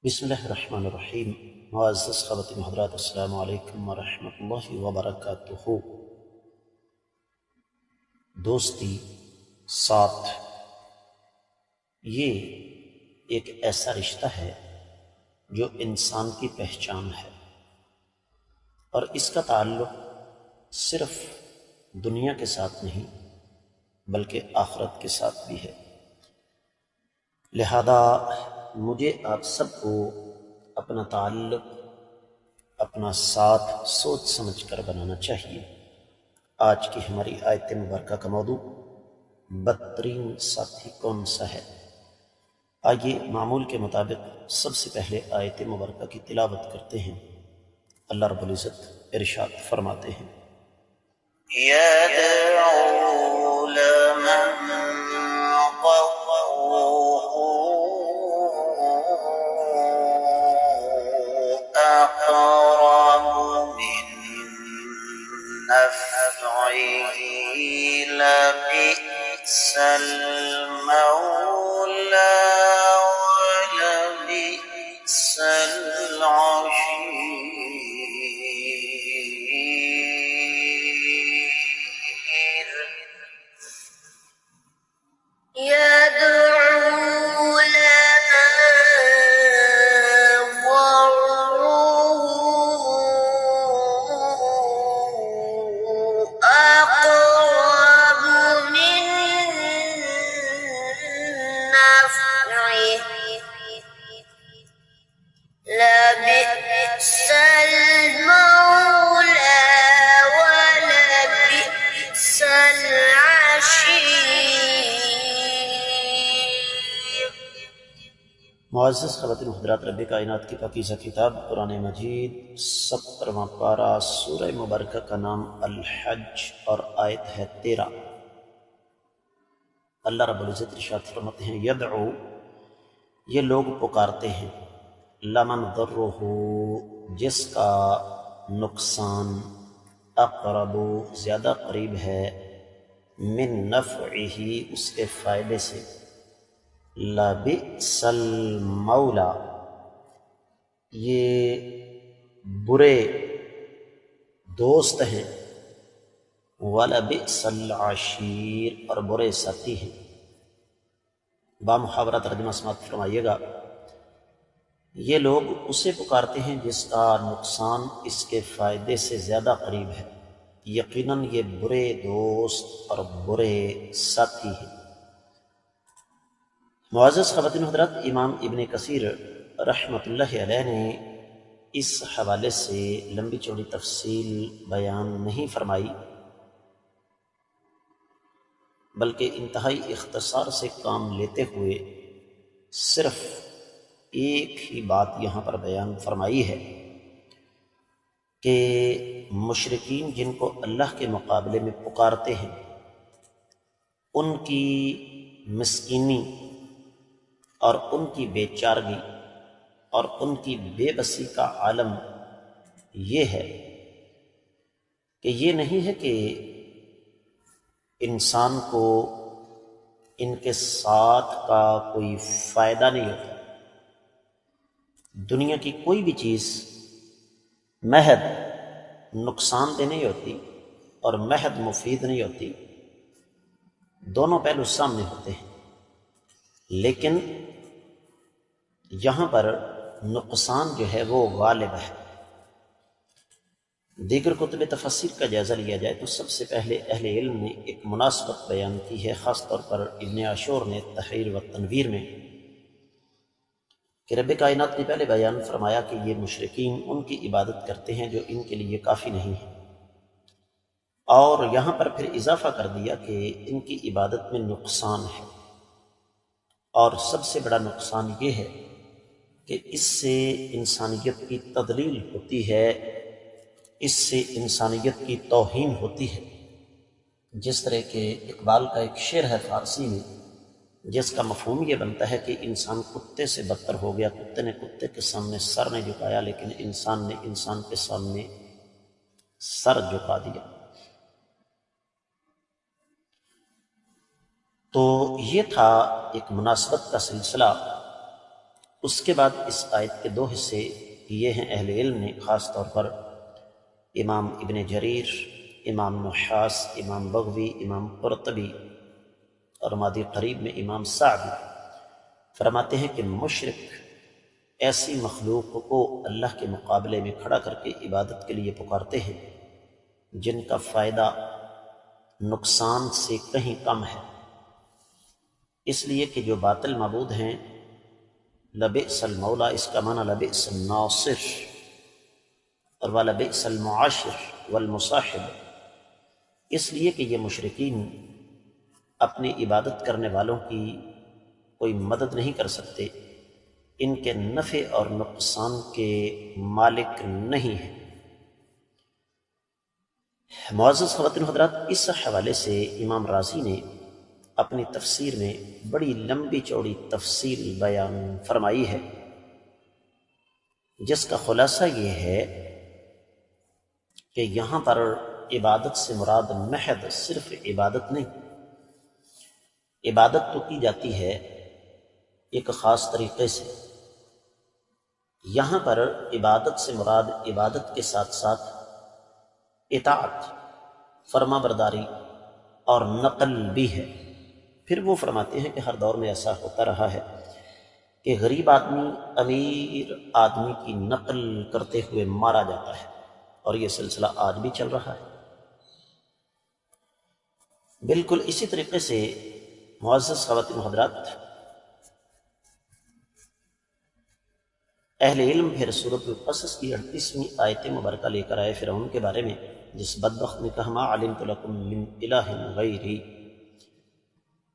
بسم اللہ الرحمن الرحیم۔ معزز خواتین حضرات، السلام علیکم ورحمۃ اللہ وبرکاتہ۔ دوستی، ساتھ، یہ ایک ایسا رشتہ ہے جو انسان کی پہچان ہے، اور اس کا تعلق صرف دنیا کے ساتھ نہیں بلکہ آخرت کے ساتھ بھی ہے۔ لہذا مجھے آپ سب کو اپنا تعلق، اپنا ساتھ سوچ سمجھ کر بنانا چاہیے۔ آج کی ہماری آیت مبارکہ کا موضوع بدترین ساتھی کون سا ہے؟ آئیے معمول کے مطابق سب سے پہلے آیت مبارکہ کی تلاوت کرتے ہیں۔ اللہ رب العزت ارشاد فرماتے ہیں، يدعو لمن ضره أقرب من نفعه لبئس المولى ولبئس العشير. يدعو لمن ضره أقرب من نفعه لبئس المولى ولبئس العشير. معزز خواتین حضرات، رب کائنات کی پاکیزہ کتاب قرآن مجید 70واں پارہ سورہ مبارکہ کا نام الحج اور آیت ہے 13۔ اللہ رب العزت ارشاد فرماتے ہیں، یدعو، یہ لوگ پکارتے ہیں، لمن ضرہ، جس کا نقصان، اقرب، زیادہ قریب ہے، من نفعہ، اس کے فائدے سے، لبئس المولا، یہ برے دوست ہیں، وَلَبِئْسَ الْعَشِيرُ، اور برے ساتھی ہیں۔ بامحاورہ ترجمہ سماعت فرمائیے گا، یہ لوگ اسے پکارتے ہیں جس کا نقصان اس کے فائدے سے زیادہ قریب ہے، یقیناً یہ برے دوست اور برے ساتھی ہیں۔ معزز خواتین حضرات، امام ابن کثیر رحمۃ اللہ علیہ نے اس حوالے سے لمبی چوڑی تفصیل بیان نہیں فرمائی، بلکہ انتہائی اختصار سے کام لیتے ہوئے صرف ایک ہی بات یہاں پر بیان فرمائی ہے کہ مشرکین جن کو اللہ کے مقابلے میں پکارتے ہیں، ان کی مسکینی اور ان کی بے چارگی اور ان کی بے بسی کا عالم یہ ہے کہ یہ نہیں ہے کہ انسان کو ان کے ساتھ کا کوئی فائدہ نہیں ہوتا۔ دنیا کی کوئی بھی چیز محض نقصان دہ نہیں ہوتی اور محض مفید نہیں ہوتی، دونوں پہلو سامنے ہوتے ہیں، لیکن یہاں پر نقصان جو ہے وہ غالب ہے۔ دیگر کتب تفسیر کا جائزہ لیا جائے تو سب سے پہلے اہل علم نے ایک مناسبت بیان کی ہے، خاص طور پر ابن عاشور نے تحریر و تنویر میں، کہ رب کائنات نے پہلے بیان فرمایا کہ یہ مشرکین ان کی عبادت کرتے ہیں جو ان کے لیے کافی نہیں ہے، اور یہاں پر پھر اضافہ کر دیا کہ ان کی عبادت میں نقصان ہے، اور سب سے بڑا نقصان یہ ہے کہ اس سے انسانیت کی تضلیل ہوتی ہے، اس سے انسانیت کی توہین ہوتی ہے۔ جس طرح کہ اقبال کا ایک شعر ہے فارسی میں، جس کا مفہوم یہ بنتا ہے کہ انسان کتے سے بدتر ہو گیا، کتے نے کتے کے سامنے سر نہیں جھکایا، لیکن انسان نے انسان کے سامنے سر جھکا دیا۔ تو یہ تھا ایک مناسبت کا سلسلہ اس کے بعد اس آیت کے 2 حصے یہ ہیں اہل علم نے، خاص طور پر امام ابن جریر، امام نحاس، امام بغوی، امام قرطبی اور مادی قریب میں امام سعدی فرماتے ہیں کہ مشرک ایسی مخلوق کو اللہ کے مقابلے میں کھڑا کر کے عبادت کے لیے پکارتے ہیں جن کا فائدہ نقصان سے کہیں کم ہے، اس لیے کہ جو باطل معبود ہیں لبئس المولا، اس کا معنی لبئس الناصر اور ولبئس المعاشر والمصاحب، اس لیے کہ یہ مشرکین اپنی عبادت کرنے والوں کی کوئی مدد نہیں کر سکتے، ان کے نفع اور نقصان کے مالک نہیں ہیں۔ معزز خواتین حضرات، اس حوالے سے امام رازی نے اپنی تفسیر میں بڑی لمبی چوڑی تفصیل بیان فرمائی ہے، جس کا خلاصہ یہ ہے کہ یہاں پر عبادت سے مراد محض صرف عبادت نہیں، عبادت تو کی جاتی ہے ایک خاص طریقے سے، یہاں پر عبادت سے مراد عبادت کے ساتھ ساتھ اطاعت، فرما برداری اور نقل بھی ہے۔ پھر وہ فرماتے ہیں کہ ہر دور میں ایسا ہوتا رہا ہے کہ غریب آدمی امیر آدمی کی نقل کرتے ہوئے مارا جاتا ہے، اور یہ سلسلہ آج بھی چل رہا ہے۔ بالکل اسی طریقے سے معزز خواتین حضرات، اہل علم پھر سورۃ القصص کی 38ویں آیت مبارکہ لے کر آئے فرعون کے بارے میں، جس بدبخت نے کہا ما علمت لکم من الہ غیری،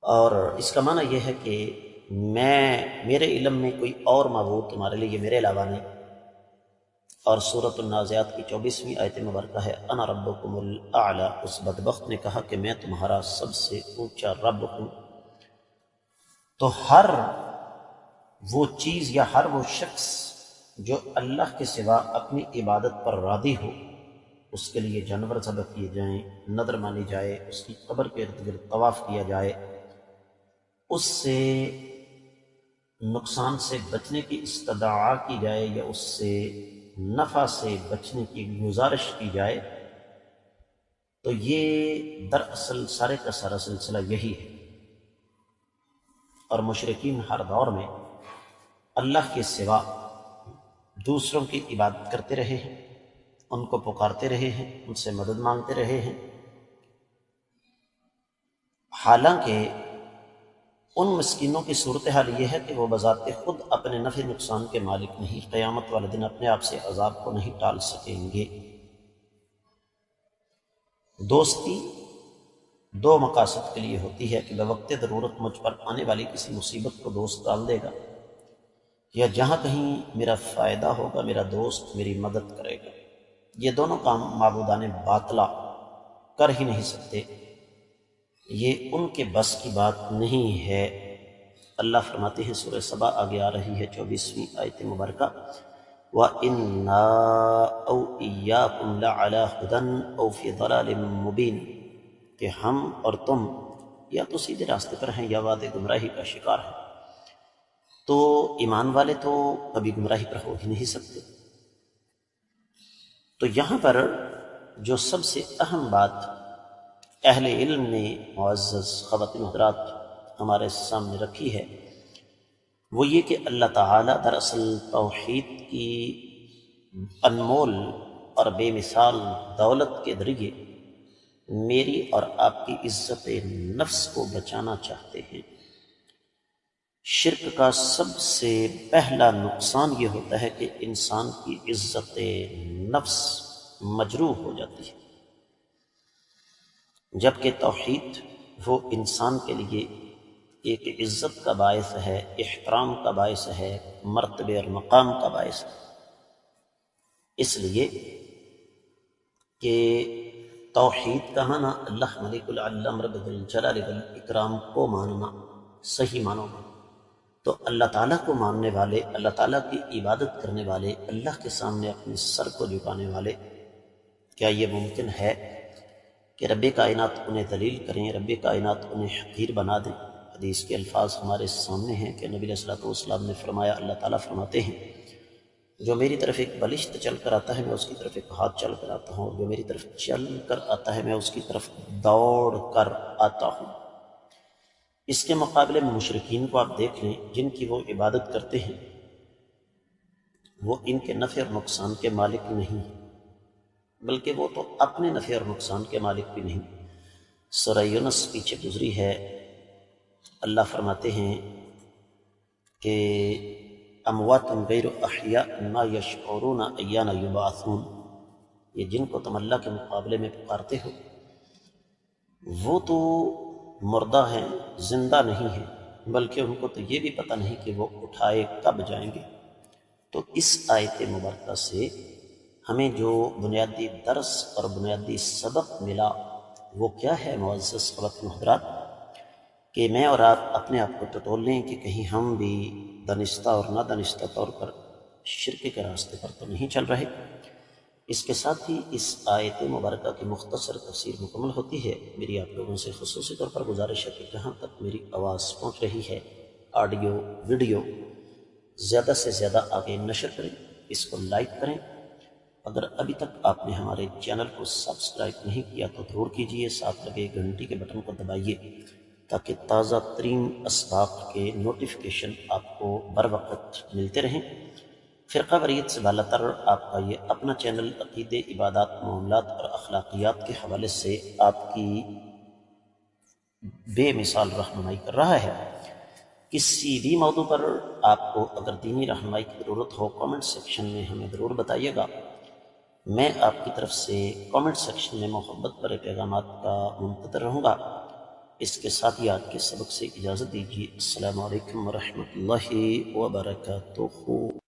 اور اس کا معنی یہ ہے کہ میرے علم میں کوئی اور معبود تمہارے لیے میرے علاوہ نہیں۔ اور سورۃ النازعات کی 24ویں آیت مبارکہ ہے انا ربکم الاعلی، اس بدبخت نے کہا کہ میں تمہارا سب سے اونچا رب ہوں۔ تو ہر وہ چیز یا ہر وہ شخص جو اللہ کے سوا اپنی عبادت پر راضی ہو، اس کے لیے جانور ذبح کیے جائیں، نذر مانی جائے، اس کی قبر کے ارد گرد طواف کیا جائے، اس سے نقصان سے بچنے کی استدعا کی جائے یا اس سے نفع سے بچنے کی گزارش کی جائے، تو یہ دراصل سارے کا سارا سلسلہ یہی ہے۔ اور مشرکین ہر دور میں اللہ کے سوا دوسروں کی عبادت کرتے رہے ہیں، ان کو پکارتے رہے ہیں، ان سے مدد مانگتے رہے ہیں، حالانکہ ان مسکینوں کی صورتحال یہ ہے کہ وہ بذات خود اپنے نفع نقصان کے مالک نہیں، قیامت والے دن اپنے آپ سے عذاب کو نہیں ٹال سکیں گے۔ دوستی 2 مقاصد کے لیے ہوتی ہے کہ بوقت ضرورت مجھ پر آنے والی کسی مصیبت کو دوست ڈال دے گا، یا جہاں کہیں میرا فائدہ ہوگا میرا دوست میری مدد کرے گا۔ یہ دونوں کام معبودان باطلہ کر ہی نہیں سکتے، یہ ان کے بس کی بات نہیں ہے۔ اللہ فرماتے ہیں سورہ سبا آگے آ رہی ہے 24ویں آیت مبارکہ وَإِنَّا أَوْ إِيَّاكُمْ لَعَلَىٰ هُدًى أَوْ فِي ضَلَالٍ مُّبِينٍ، کہ ہم اور تم یا تو سیدھے راستے پر ہیں یا واد گمراہی کا شکار ہیں۔ تو ایمان والے تو کبھی گمراہی پر ہو ہی نہیں سکتے۔ تو یہاں پر جو سب سے اہم بات اہل علم نے معزز خواتین حضرات ہمارے سامنے رکھی ہے، وہ یہ کہ اللہ تعالیٰ دراصل توحید کی انمول اور بے مثال دولت کے ذریعے میری اور آپ کی عزت نفس کو بچانا چاہتے ہیں۔ شرک کا سب سے پہلا نقصان یہ ہوتا ہے کہ انسان کی عزت نفس مجروح ہو جاتی ہے، جبکہ توحید وہ انسان کے لیے ایک عزت کا باعث ہے، احترام کا باعث ہے، مرتبے اور مقام کا باعث ہے۔ اس لیے کہ توحید کا معنی اللہ ملک العلم رب الجلال والاکرام کو ماننا صحیح معنوں میں، تو اللہ تعالیٰ کو ماننے والے، اللہ تعالیٰ کی عبادت کرنے والے، اللہ کے سامنے اپنے سر کو جھکانے والے، کیا یہ ممکن ہے کہ رب کائنات انہیں ذلیل کریں، رب کائنات انہیں حقیر بنا دیں؟ حدیث کے الفاظ ہمارے سامنے ہیں کہ نبی علیہ السلام نے فرمایا، اللہ تعالیٰ فرماتے ہیں جو میری طرف ایک بلشت چل کر آتا ہے میں اس کی طرف ایک ہاتھ چل کر آتا ہوں، اور جو میری طرف چل کر آتا ہے میں اس کی طرف دوڑ کر آتا ہوں۔ اس کے مقابلے میں مشرکین کو آپ دیکھ لیں، جن کی وہ عبادت کرتے ہیں وہ ان کے نفع اور نقصان کے مالک نہیں ہیں، بلکہ وہ تو اپنے نفع اور نقصان کے مالک بھی نہیں۔ سورہ یونس پیچھے گزری ہے، اللہ فرماتے ہیں کہ اموات غیر احیاء ما یشعرون ایان یبعثون، یہ جن کو تم اللہ کے مقابلے میں پکارتے ہو وہ تو مردہ ہیں، زندہ نہیں ہیں، بلکہ ان کو تو یہ بھی پتہ نہیں کہ وہ اٹھائے کب جائیں گے۔ تو اس آیت مبارکہ سے ہمیں جو بنیادی درس اور بنیادی سبق ملا وہ کیا ہے معزز خواتین و حضرات، کہ میں اور آپ اپنے آپ کو ٹٹول لیں کہ کہیں ہم بھی دانستہ اور نادانستہ طور پر شرک کے راستے پر تو نہیں چل رہے۔ اس کے ساتھ ہی اس آیت مبارکہ کی مختصر تفسیر مکمل ہوتی ہے۔ میری آپ لوگوں سے خصوصی طور پر گزارش ہے کہ جہاں تک میری آواز پہنچ رہی ہے، آڈیو ویڈیو زیادہ سے زیادہ آگے نشر کریں، اس کو لائک کریں۔ اگر ابھی تک آپ نے ہمارے چینل کو سبسکرائب نہیں کیا تو ضرور کیجئے، ساتھ لگے گھنٹی کے بٹن کو دبائیے تاکہ تازہ ترین اسباق کے نوٹیفیکیشن آپ کو بر وقت ملتے رہیں۔ فرقہ واریت سے بالا تر آپ کا یہ اپنا چینل عقیدے، عبادات، معاملات اور اخلاقیات کے حوالے سے آپ کی بے مثال رہنمائی کر رہا ہے۔ کسی بھی موضوع پر آپ کو اگر دینی رہنمائی کی ضرورت ہو کامنٹ سیکشن میں ہمیں ضرور بتائیے گا، میں آپ کی طرف سے کامنٹ سیکشن میں محبت بھرے پیغامات کا منتظر رہوں گا۔ اس کے ساتھ ہی آج کے سبق سے اجازت دیجیے۔ السلام علیکم ورحمۃ اللہ وبرکاتہ۔